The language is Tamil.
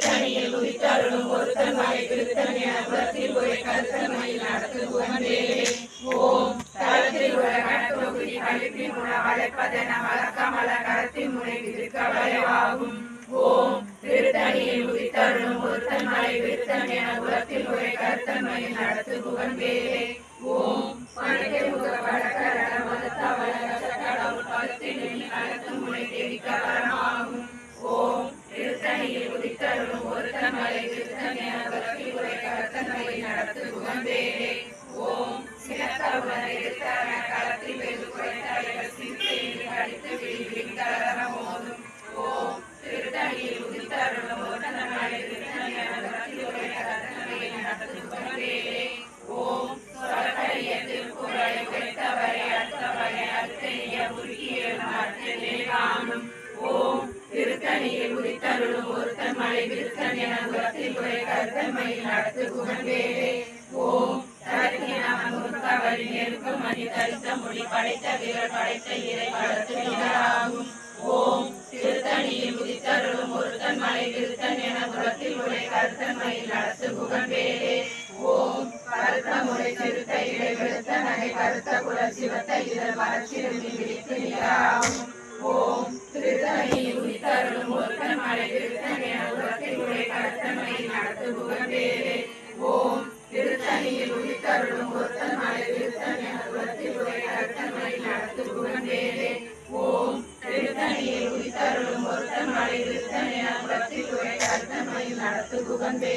திருத்தணியில் உதித்தருளும் ஒருத்தன் மலை விருத்தன் என குலத்தில் உரை கருத்தன்மையில் நடத்து புகழ்ந்தே. ஓம் தளத்தில் உள்ள கணத்தொகுதி கழிப்பின் உண வளைப்பதென வழக்கமல கரத்தின் முனை விதிக்க வளைவாகும். ஓம் திருத்தணியில் உதித்தருளும் ஒருத்தன் மலை விருத்தன் என குலத்தில் உரை கருத்தன்மையில் நடத்து புகழ்ந்தே. ஓம் பணக்கை முக வழக்கர மதத்த வளர கடவுள் பதத்தில் எண்ணி கலத்து முனை தெரிவிக்க வரமாகும். ஓம் திருத்தணியில் உதித்தருளும் ஒருத்தன் மலை விருத்தன் என குலத்தில் உரை கருத்தன்மையில் நடத்து புகழ்ந்தே. ஓம் சினத்த உலக இருத்தர களத்தில் வெகு குறைத்த சிந்தை கடித்து விழிவித்தர மோதும். ஓம் திருத்தணியில் உதித்தருளும் ஒருத்தன் மலை விருத்தன் என குலத்தில் உரை கருத்தன்மையில் நடத்து புகழ்ந்தே. ஓம் சொலக்கரிய திருக்குறளை உரைத்தவரை அர்த்தவரை அர்த்தெய்ய உருக்கிய அர்த்தத்தை காணும். ஓம் திருத்தணியில் உதித்தருளும் ஒருத்தன் மலை விருத்தன் என குலத்தில் உரை கருத்தன்மையில் நடத்து புகழ்ந்தே. ஓம் தரத்தினவரி நெருக்கும் மணி தரித்த மொழி படைத்த வீரர் படைத்த இறை படத்து நிகராகும். ஓம் திருத்தணியில் உதித்தருளும் ஒருத்தன் மலை விருத்தன் என குலத்தில் உரை கருத்தன்மையில் நடத்து புகழ்ந்தே. ஓம் கருத்த முறை சிறுத்த இடை விழுத்த நகை கருத்த குலர் சிவத்த இதழ் மரச்சிறுமி விழித்து நிகராகும். ஓம் திருத்தணியில் உதித்தருளும் ஒருத்தன் மலை விருத்தன் என குலத்தில் உரை கருத்தன்மையில் நடத்து புகழ்ந்தே. ஓம் திருத்தணியில் உதித்தருளும் ஒருத்தன் மலை விருத்தன் என குலத்தில் உரை கருத்தன்மையில் நடத்து புகழ்ந்தே. ஓம் திருத்தணியில் உதித்தருளும் ஒருத்தன் மலை விருத்தன் என குலத்தில் உரை கருத்தன்மையில் நடத்து புகழ்ந்தே.